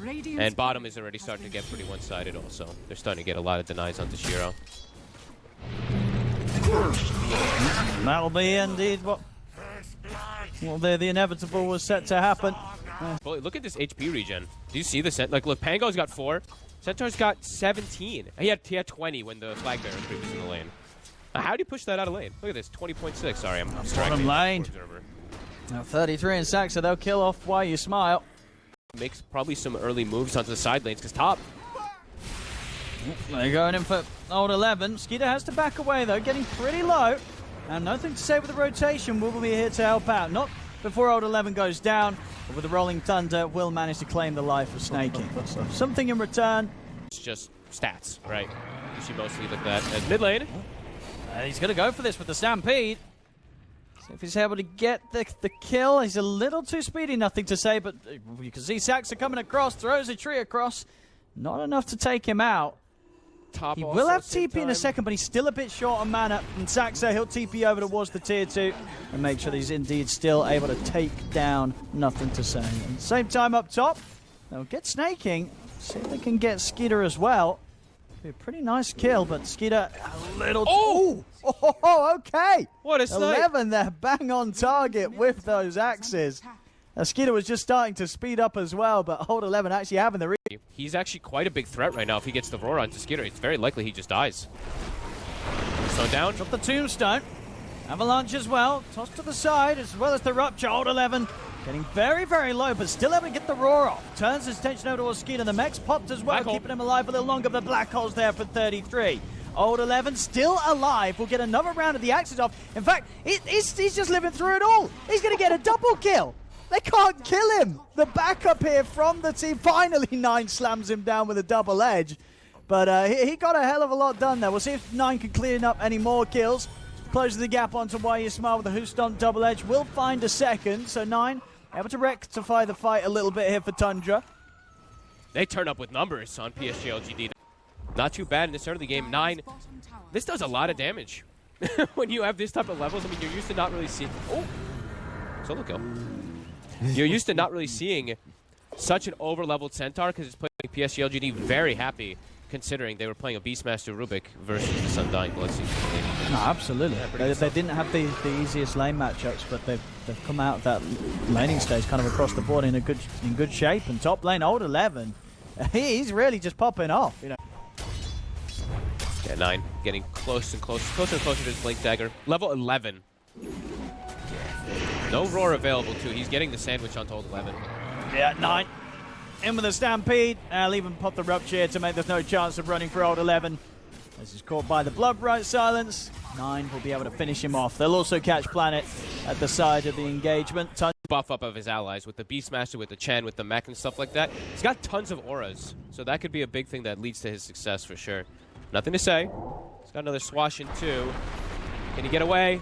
And bottom is already starting to get pretty one-sided also. They're starting to get a lot of denies onto Shiro. That'll be indeed what the inevitable was set to happen. Well, look at this HP regen. Do you see the set? Like, look, Pango's got 4. Centaur's got 17. He had 20 when the flag bearer creep was in the lane. How do you push that out of lane? Look at this, 20.6. Sorry, I'm bottom lane. Now 33 in Saxa, they'll kill off while you smile. Makes probably some early moves onto the side lanes because top. They're going in for old 11. Skeeter has to back away though, getting pretty low. And nothing to say with the rotation. Will be here to help out. Not before old 11 goes down, but with the rolling thunder, will manage to claim the life of Snaking. So something in return. It's just stats, right? You should mostly look at that as mid lane. He's going to go for this with the Stampede. See if he's able to get the kill. He's a little too speedy, nothing to say, but you can see Saxa coming across, throws a tree across. Not enough to take him out. Top he will have TP in a second, but he's still a bit short on mana. And Saxa, he'll TP over towards the tier 2 and make sure that he's indeed still able to take down nothing to say. And same time up top, they'll get Snaking. See if they can get Skeeter as well. Be a pretty nice kill, but Skeeter a little... Oh, okay. What a snipe. 11 there, bang on target with those axes. Skeeter was just starting to speed up as well, but hold 11 actually having the... He's actually quite a big threat right now. If he gets the roar onto Skeeter, it's very likely he just dies. So down. Drop the tombstone. Avalanche as well. Toss to the side as well as the rupture. Hold 11 getting very, very low, but still able to get the roar off. Turns his attention over towards Skeeter. The mech's popped as well, keeping him alive a little longer. The black hole's there for 33. Old 11 still alive. We'll get another round of the axes off. In fact, he's just living through it all. He's going to get a double kill. They can't kill him. The backup here from the team. Finally, 9 slams him down with a double edge. But he got a hell of a lot done there. We'll see if 9 can clean up any more kills. Closes the gap onto Why You Smile with a Who Stomp double edge. Will find a second. So 9 able to rectify the fight a little bit here for Tundra. They turn up with numbers on PSG.LGD. Not too bad in this early game. 9. This does a lot of damage. When you have this type of levels, I mean, you're used to not really seeing... Oh! Solo kill. You're used to not really seeing such an over-leveled Centaur because it's putting PSG.LGD very happy considering they were playing a Beastmaster Rubik versus the Sundying Bloodseeker. No, absolutely. They didn't have the easiest lane matchups, but they've come out of that laning stage kind of across the board in good shape. And top lane, old 11, he's really just popping off, you know. Yeah, 9 getting closer and closer to his Blink Dagger. Level 11. No roar available too. He's getting the sandwich onto old 11. Yeah, 9. In with a Stampede. I'll even pop the Rupture to make there's no chance of running for old 11. This is caught by the Blood Bright Silence. 9 will be able to finish him off. They'll also catch Planet at the side of the engagement. Buff up of his allies with the Beastmaster, with the Chen, with the mech and stuff like that. He's got tons of auras, so that could be a big thing that leads to his success for sure. Nothing to say. He's got another swash in 2. Can he get away?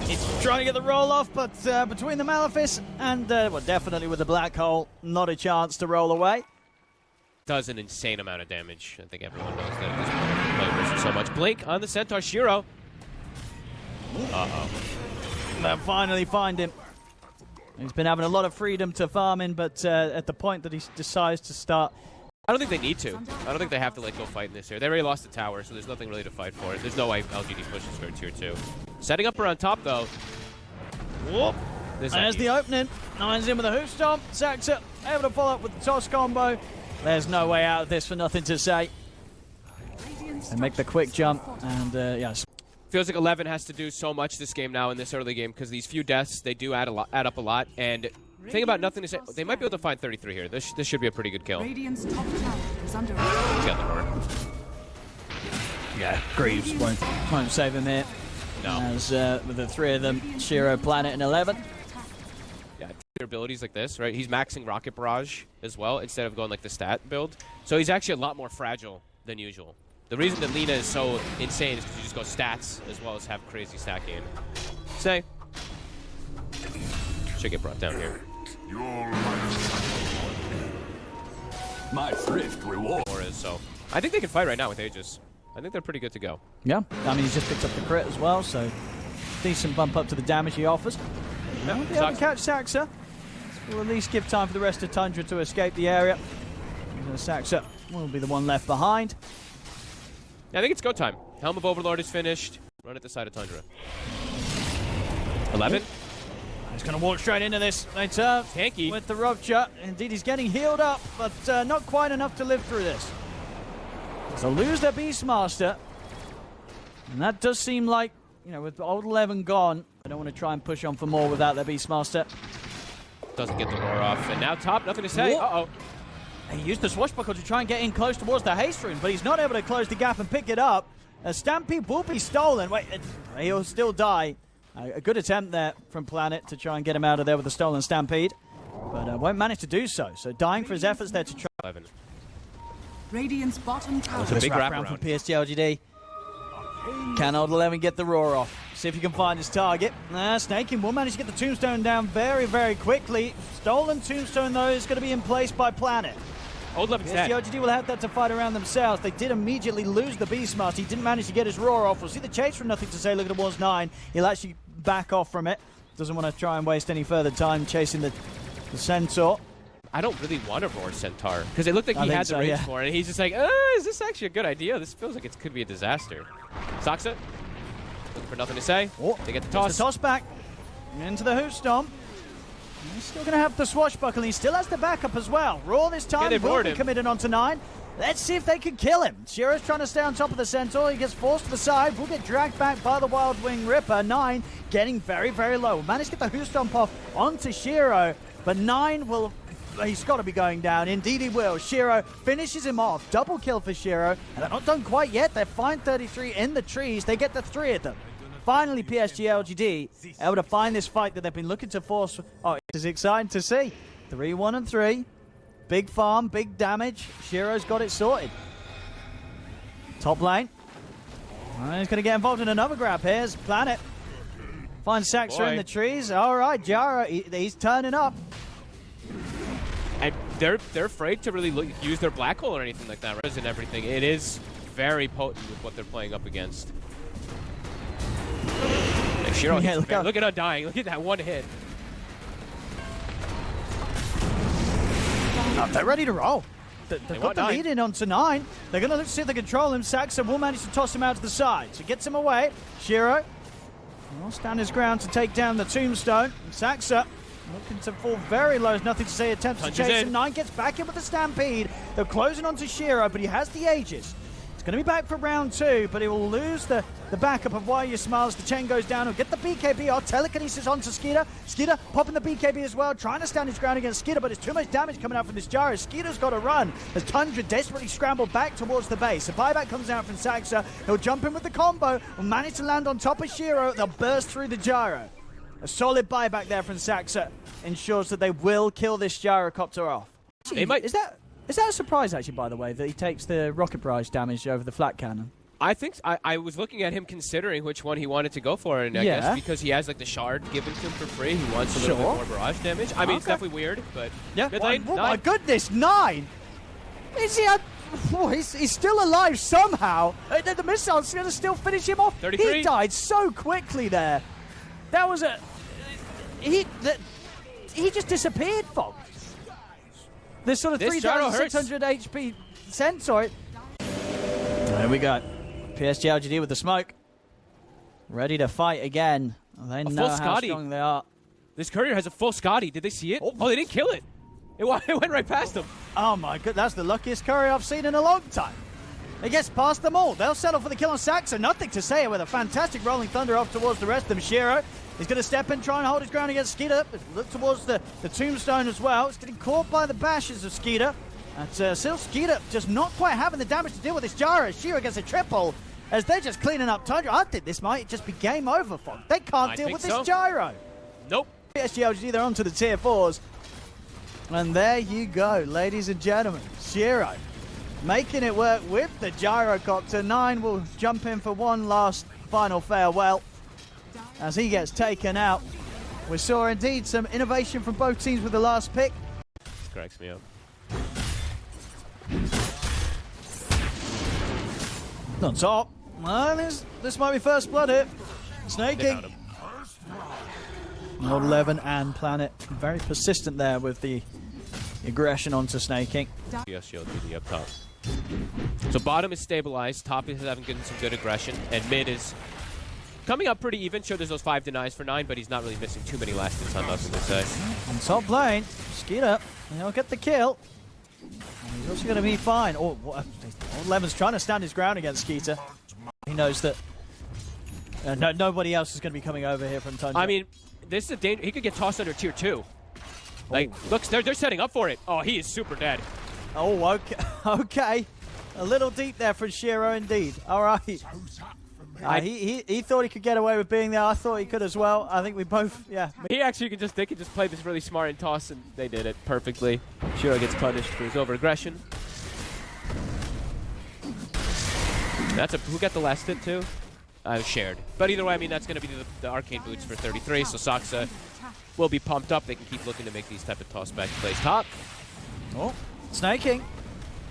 He's trying to get the roll off, but between the Malefice and, well, definitely with the Black Hole, not a chance to roll away. Does an insane amount of damage. I think everyone knows that at this point. Playing versus so much. Blink on the Centaur. Shiro. Uh-oh. They'll finally find him. He's been having a lot of freedom to farm in, but at the point that he decides to start... I don't think they need to. I don't think they have to go fight in this here. They already lost the tower, so there's nothing really to fight for. There's no way LGD pushes for tier 2. Setting up around top, though. Whoop. There's the opening. 9's in with a Hoof Stomp. Saxa able to follow up with the toss combo. There's no way out of this for nothing to say. They make the quick jump, and yes. Feels like 11 has to do so much this game now in this early game because these few deaths, they do add up a lot. And think about nothing to say. They might be able to find 33 here. This should be a pretty good kill. Radiant's top tower is under He's got the horn. Yeah, Greaves won't save him here. No. As with the 3 of them, Shiro, Planet, and 11. Yeah, abilities like this, right? He's maxing Rocket Barrage as well instead of going like the stat build. So he's actually a lot more fragile than usual. The reason that Lina is so insane is because you just go stats as well as have crazy stacking. Say. Should get brought down here. My thrift reward. So I think they can fight right now with Aegis. I think they're pretty good to go. Yeah, I mean, he's just picked up the crit as well, so decent bump up to the damage he offers. Yeah, He'll be able to catch Saxa. will at least give time for the rest of Tundra to escape the area. Saxa will be the one left behind. Yeah, I think it's go time. Helm of Overlord is finished. Run at the side of Tundra. 11. He's going to walk straight into this later. Tanky. With the rupture. Indeed, he's getting healed up, but not quite enough to live through this. So lose their Beastmaster. And that does seem like, you know, with old 11 gone, I don't want to try and push on for more without their Beastmaster. Doesn't get the roar off. And now top, nothing to say. Uh-oh. He used the swashbuckle to try and get in close towards the haste rune, but he's not able to close the gap and pick it up. A Stampede will be stolen. Wait, he'll still die. A good attempt there from Planet to try and get him out of there with the stolen Stampede, but won't manage to do so. So dying for his efforts there to try. 11. Radiant's bottom tower. That's a big wrap from around. PSG.LGD. Can old 11 get the roar off? See if he can find his target. Snaking will manage to get the tombstone down very, very quickly. Stolen tombstone, though, is going to be in place by Planet. Old 11's dead. PSG.LGD will have that to fight around themselves. They did immediately lose the Beastmaster. He didn't manage to get his roar off. We'll see the chase from nothing to say. Look at towards 9. He'll actually back off from it. Doesn't want to try and waste any further time chasing the Centaur. I don't really want to roar Centaur because it looked like he had the range for it, and he's just like, is this actually a good idea? This feels like it could be a disaster. Saxa, looking for nothing to say. Oh, they get the toss. The toss back into the Hoof Stomp. He's still going to have the swashbuckle. He still has the backup as well. Roar this time will be committed onto 9. Let's see if they can kill him. Shiro's trying to stay on top of the Centaur. He gets forced to the side. Will get dragged back by the Wild Wing Ripper. 9 getting very, very low. Will manage to get the Hoof Stomp off onto Shiro, but 9 will... He's got to be going down. Indeed he will. Shiro finishes him off. Double kill for Shiro. And they're not done quite yet. They're fine 33 in the trees. They get the 3 of them. Finally, PSG.LGD able to find this fight that they've been looking to force. Oh, it is exciting to see. 3, 1, and 3. Big farm, big damage. Shiro's got it sorted. Top lane. He's going to get involved in another grab. Here's Planet. Finds Saxa in the trees. All right, Jara, he's turning up. And they're afraid to really use their black hole or anything like that, right? And everything. It is very potent with what they're playing up against. Like Shiro, yeah, look at Undying. Look at that one hit. They're ready to roll. They've got the lead in onto 9. They're going to see if they control him. Saxa will manage to toss him out to the side. So gets him away. Shiro will stand his ground to take down the tombstone. Saxa looking to fall very low. Nothing to say. Attempts to chase him. 9 gets back in with the Stampede. They're closing onto Shiro, but he has the Aegis. It's going to be back for round 2, but he will lose the backup of Why You Smiles. The chain goes down. He'll get the BKB off. Telekinesis onto Skeeter. Skeeter popping the BKB as well, trying to stand his ground against Skeeter, but there's too much damage coming out from this Gyro. Skeeter's got to run as Tundra desperately scrambled back towards the base. The buyback comes out from Saxa. He'll jump in with the combo. Will manage to land on top of Shiro. They'll burst through the Gyro. A solid buyback there from Saxa ensures that they will kill this Gyrocopter off. They might. Is that a surprise, actually, by the way, that he takes the rocket barrage damage over the flat cannon? I think I was looking at him considering which one he wanted to go for, and I guess because he has like the shard given to him for free, he wants a little bit more barrage damage. I mean, it's definitely weird, but yeah. Good lane. Oh my goodness, 9! Is he? He's still alive somehow. The missile's going to still finish him off. 33. He died so quickly there. That was a he just disappeared, Fog. This sort of 3,600 HP Centaur. There we go. PSG.LGD with the smoke. Ready to fight again. They know how strong they are. This courier has a full Scotty. Did they see it? Oh, they didn't kill it. It went right past them. Oh my god, that's the luckiest courier I've seen in a long time. It gets past them all. They'll settle for the kill on Saxa. Nothing to say with a fantastic rolling thunder off towards the rest of them. Shiro, he's going to step in, try and hold his ground against Skeeter. Look towards the tombstone as well. It's getting caught by the bashes of Skeeter. And still Skeeter just not quite having the damage to deal with this Gyro. Shiro gets a triple as they're just cleaning up Tundra. I think this might just be game over for them. They can't deal with this Gyro. Nope. PSG.LGD, they're on to the tier 4s. And there you go, ladies and gentlemen. Shiro making it work with the Gyrocopter. 9 will jump in for one last final farewell as he gets taken out. We saw indeed some innovation from both teams with the last pick. This cracks me up. On top. Well, this might be first blood here. Snaking. Old 11 and Planet very persistent there with the aggression onto Snaking. PSG.LGD up top. So bottom is stabilized, top is having getting some good aggression, and mid is coming up pretty even. Sure, there's those 5 denies for 9, but he's not really missing too many last hits on nothing to say. On top lane, Skeeter, he'll get the kill. And he's also going to be fine. Oh, Old 11's trying to stand his ground against Skeeter. He knows that nobody else is going to be coming over here from Tundra. I mean, this is a danger. He could get tossed under tier 2. Like, look, they're setting up for it. Oh, he is super dead. Oh, okay. Okay. A little deep there for Shiro, indeed. All right. He thought he could get away with being there. I thought he could as well. I think we both, yeah. They could just play this really smart and toss, and they did it perfectly. Shiro gets punished for his over-aggression. Who got the last hit too? Shared. But either way, I mean, that's going to be the arcane boots for 33, so Saksa will be pumped up. They can keep looking to make these type of toss-back plays. Top. Oh, Snaking.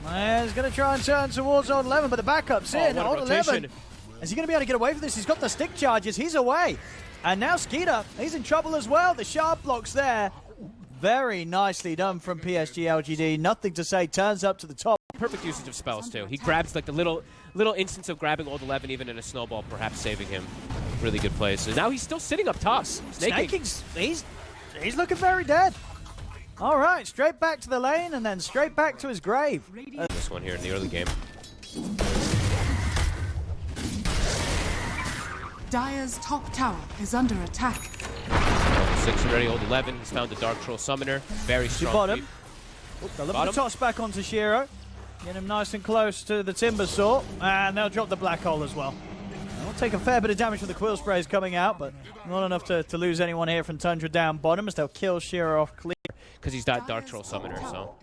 He's going to try and turn towards Old 11, but the backup's in. Old 11. Is he going to be able to get away from this? He's got the stick charges. He's away. And now Skeeter, he's in trouble as well. The sharp blocks there. Very nicely done from PSG.LGD. Nothing to say. Turns up to the top. Perfect usage of spells, too. He grabs like the little instance of grabbing Old 11 even in a snowball, perhaps saving him. Really good plays. So now he's still sitting up top. Snaking's, he's looking very dead. All right, straight back to the lane and then straight back to his grave. This one here in the early game. Dire's top tower is under attack. 6 already, Old 11. He's found the Dark Troll Summoner. Very strong. Bottom. They'll look for the toss back onto Shiro. Get him nice and close to the Timber Saw. And they'll drop the Black Hole as well. They'll take a fair bit of damage from the Quill Sprays coming out, but not enough to lose anyone here from Tundra down bottom as they'll kill Shiro off clear. Because he's that Dark Troll Summoner, so.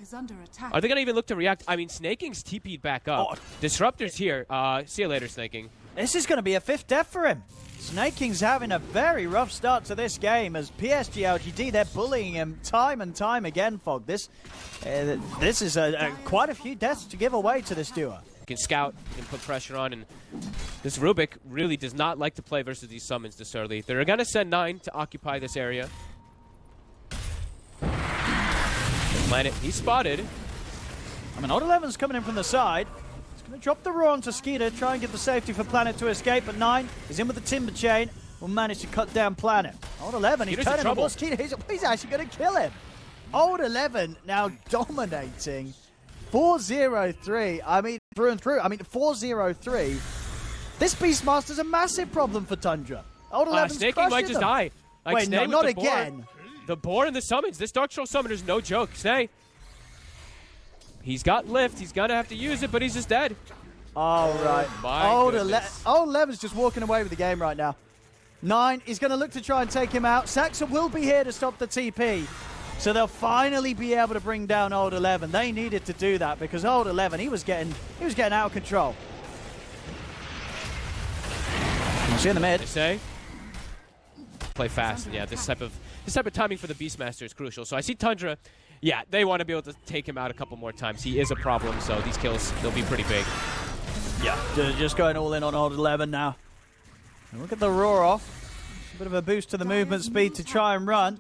Are they going to even look to react? I mean, Snaking's TP'd back up. Disruptor's here. See you later, Snaking. This is going to be a 5th death for him. Snaking's having a very rough start to this game as PSG.LGD, they're bullying him time and time again, Fog. This is quite a few deaths to give away to this duo. Can scout and put pressure on, and this Rubik really does not like to play versus these summons this early. They're going to send 9 to occupy this area. Planet, he's spotted. I mean, Old 11's coming in from the side. He's going to drop the Raw onto Skeeter, try and get the safety for Planet to escape, but 9 is in with the Timber Chain, will manage to cut down Planet. Old 11, he's turning towards Skeeter. He's actually going to kill him. Old 11 now dominating. 4-0-3. I mean, through and through. I mean, 4-0-3. This Beastmaster's a massive problem for Tundra. Old 11's Snaking might just die. Like, wait, no, not again. The board and the summons. This Dark Troll Summoner's no joke. Snay. He's got lift. He's going to have to use it, but he's just dead. All right. Old 11's just walking away with the game right now. 9, he's going to look to try and take him out. Saxon will be here to stop the TP. So they'll finally be able to bring down Old 11. They needed to do that because Old 11, he was getting out of control. See in the mid. They say play fast. And yeah, this type of timing for the Beastmaster is crucial. So I see Tundra. Yeah, they want to be able to take him out a couple more times. He is a problem, so these kills, they'll be pretty big. Yeah, just going all in on Old 11 now. And look at the roar off. A bit of a boost to the movement speed to try and run.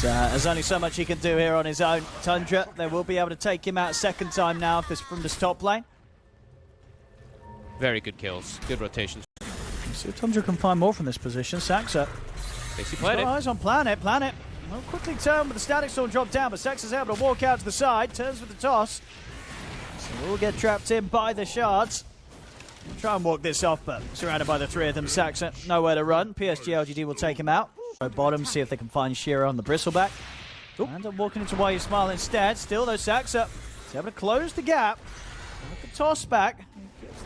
There's only so much he can do here on his own. Tundra, they will be able to take him out a second time now from this top lane. Very good kills. Good rotations. See if Tundra can find more from this position. Saxa. They see Planet. Eyes on Planet. Planet will quickly turn with the static storm drop down, but Saxa's able to walk out to the side. Turns with the toss. So we'll get trapped in by the shards. Try and walk this off, but surrounded by the 3 of them. Saxa nowhere to run. PSG.LGD will take him out. Go bottom, see if they can find Shiro on the bristleback. End up walking into Why You Smile instead. Still, though, Saxa is able to close the gap. Look at toss back.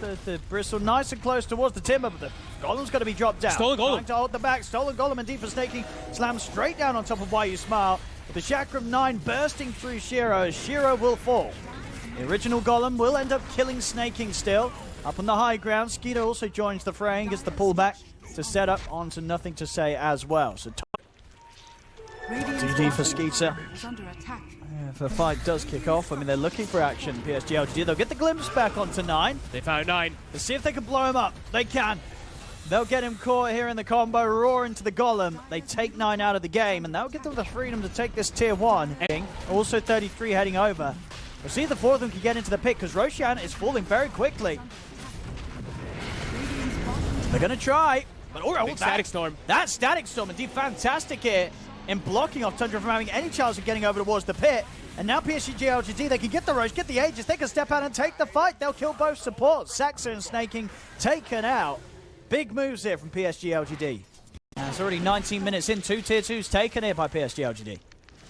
Gets the bristle nice and close towards the timber, but the Golem's got to be dropped down. Stolen Golem. Trying to hold the back. Stolen Golem indeed for Snaking. Slammed straight down on top of Why You Smile. With the Chakram 9 bursting through Shiro. Shiro will fall. The original Golem will end up killing Snaking still. Up on the high ground, Skeeter also joins the fray and gets the pullback to set up onto Nothing to Say as well. So GG for Skeeter. If the fight does kick off, I mean, they're looking for action. PSG.LGD, they'll get the glimpse back onto 9. They found 9. Let's see if they can blow him up. They can. They'll get him caught here in the combo, roar into the golem. They take 9 out of the game, and that'll give them the freedom to take this tier 1. Also 33 heading over. We'll see if the 4 of them can get into the pick, because Roshan is falling very quickly. They're going to try. But Static Storm. That Static Storm indeed fantastic here in blocking off Tundra from having any chance of getting over towards the pit. And now PSG.LGD, they can get the Roche, get the Aegis, they can step out and take the fight. They'll kill both supports. Saxa and Snaking taken out. Big moves here from PSG.LGD. And it's already 19 minutes in, 2 tier 2s taken here by PSG.LGD.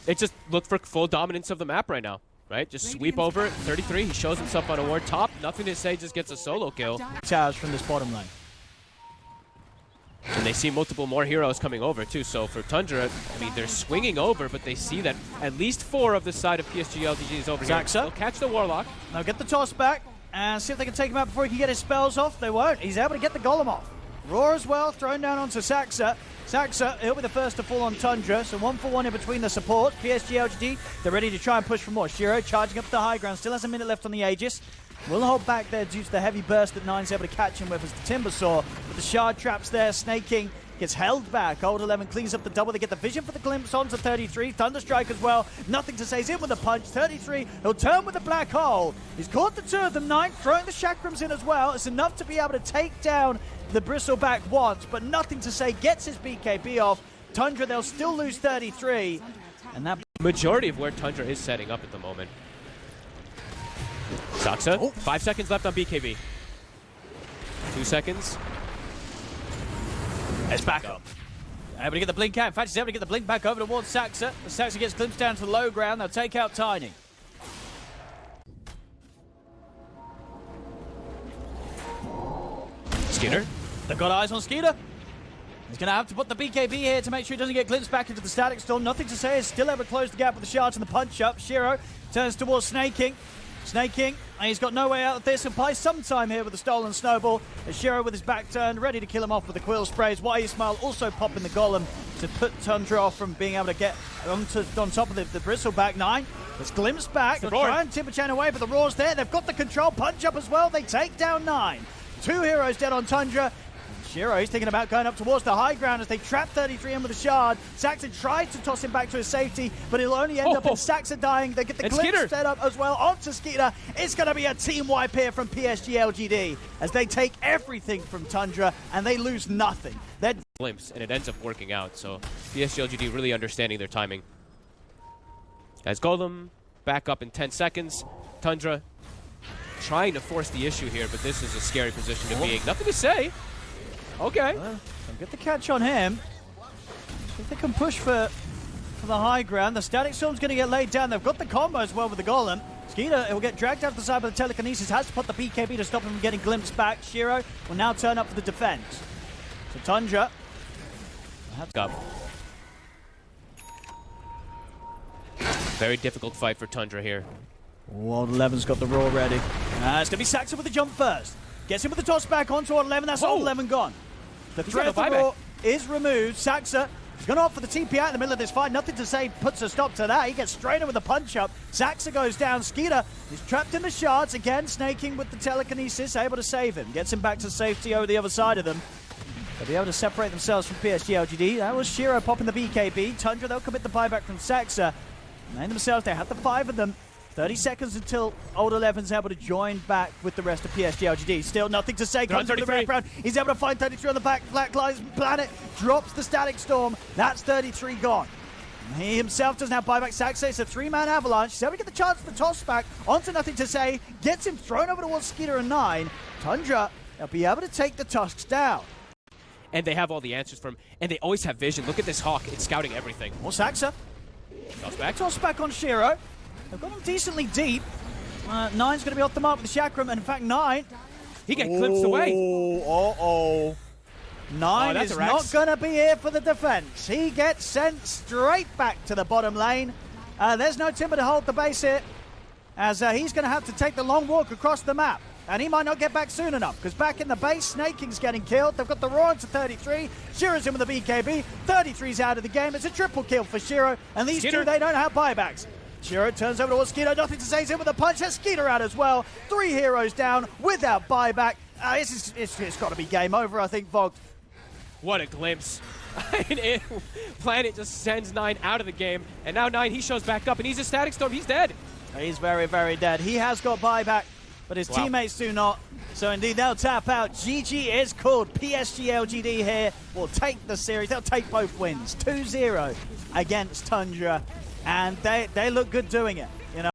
They just look for full dominance of the map right now, right? Just sweep over it. 33, he shows himself on a ward top. Nothing to say, just gets a solo kill. Towers from this bottom lane. And they see multiple more heroes coming over too, so for Tundra, I mean, they're swinging over, but they see that at least 4 of the side of PSG.LGD is over here. Saxa. They'll catch the Warlock. They'll get the toss back and see if they can take him out before he can get his spells off. They won't. He's able to get the Golem off. Roar as well, thrown down onto Saxa. Saxa, he'll be the first to fall on Tundra, so 1-for-1 in between the supports. PSG.LGD, they're ready to try and push for more. Shiro charging up the high ground, still has a minute left on the Aegis. Will hold back there due to the heavy burst that Nine's able to catch him with as the Timber Saw. But the shard traps there, Snaking gets held back. Old 11 cleans up the double. They get the vision for the glimpse onto 33. Thunderstrike as well. Nothing to say. He's in with a punch. 33. He'll turn with the black hole. He's caught the 2 of them. 9 throwing the chakrams in as well. It's enough to be able to take down the Bristleback once, but nothing to say. Gets his BKB off. Tundra, they'll still lose 33. And that Majority of where Tundra is setting up at the moment. Saxa, 5 seconds left on BKB. 2 seconds. It's back up. Able to get the blink out. In fact, he's able to get the blink back over towards Saxa. The Saxa gets glimpsed down to the low ground. They'll take out Tiny. Skeeter. They've got eyes on Skeeter. He's going to have to put the BKB here to make sure he doesn't get glimpsed back into the Static Storm. Nothing to say. He's still able to close the gap with the shards and the punch-up. Shiro turns towards Snaking. Snaking, and he's got no way out of this. He'll buy some time here with the stolen snowball. As Shiro with his back turned, ready to kill him off with the quill sprays. Why Ismail also popping the golem to put Tundra off from being able to get on top of the Bristleback. 9. It's glimpsed back. They'll try and Timberchan away, but the roar's there. They've got the control punch up as well. They take down 9. 2 heroes dead on Tundra. Shiro, he's thinking about going up towards the high ground as they trap 33 in with a shard. Saxa tries to toss him back to his safety, but he'll only end up in Saxa dying. They get the glimpse set up as well onto Skeeter. It's going to be a team wipe here from PSG.LGD as they take everything from Tundra and they lose nothing. They're glimpse, and it ends up working out, so PSG.LGD really understanding their timing. As Golem back up in 10 seconds. Tundra trying to force the issue here, but this is a scary position to be in. Nothing to say. Okay. Get the catch on him. See if they can push for the high ground. The Static Storm's going to get laid down. They've got the combo as well with the Golem. Skeeter will get dragged out the side by the telekinesis. Has to put the BKB to stop him from getting glimpsed back. Shiro will now turn up for the defense. So Tundra. Very difficult fight for Tundra here. Old 11's got the roar ready. It's going to be Saxa with the jump first. Gets him with the toss back onto Old 11. That's Old 11 gone. The threat of the roar is removed. Saxa is going to opt for the TP out in the middle of this fight. Nothing to say, puts a stop to that. He gets straight in with a punch up. Saxa goes down. Skeeter is trapped in the shards. Again, Snaking with the telekinesis, able to save him. Gets him back to safety over the other side of them. They'll be able to separate themselves from PSG.LGD. That was Shiro popping the BKB. Tundra, they'll commit the buyback from Saxa. They themselves, they have the 5 of them. 30 seconds until Old 11's able to join back with the rest of PSG.LGD. Still nothing to say. Comes to the background. He's able to find 33 on the back. Black Lives Planet drops the Static Storm. That's 33 gone. He himself doesn't have buyback. Saxa, it's a 3-man avalanche. He's able to get the chance for the toss back. Onto nothing to say. Gets him thrown over towards Skeeter and 9. Tundra, they'll be able to take the Tusks down. And they have all the answers from him. And they always have vision. Look at this Hawk. It's scouting everything. More Saxa. Toss back. Toss back on Shiro. They've got him decently deep. 9's going to be off the mark with the Chakram, and in fact, 9. He gets glimpsed away. 9 is not going to be here for the defense. He gets sent straight back to the bottom lane. There's no Timber to hold the base here, as he's going to have to take the long walk across the map. And he might not get back soon enough, because back in the base, Snaking's getting killed. They've got the Roar to 33. Shiro's in with the BKB. 33's out of the game. It's a triple kill for Shiro, and these two, they don't have buybacks. Shiro turns over towards Skeeter. Nothing to say. He's in with a punch. Has Skeeter out as well. 3 heroes down without buyback. It's got to be game over, I think, Vogt. What a glimpse. Planet just sends 9 out of the game, and now 9, he shows back up, and he's a Static Storm. He's dead. He's very, very dead. He has got buyback, but his teammates do not. So indeed, they'll tap out. GG is called. PSG.LGD here will take the series. They'll take both wins. 2-0 against Tundra, and they look good doing it. You know.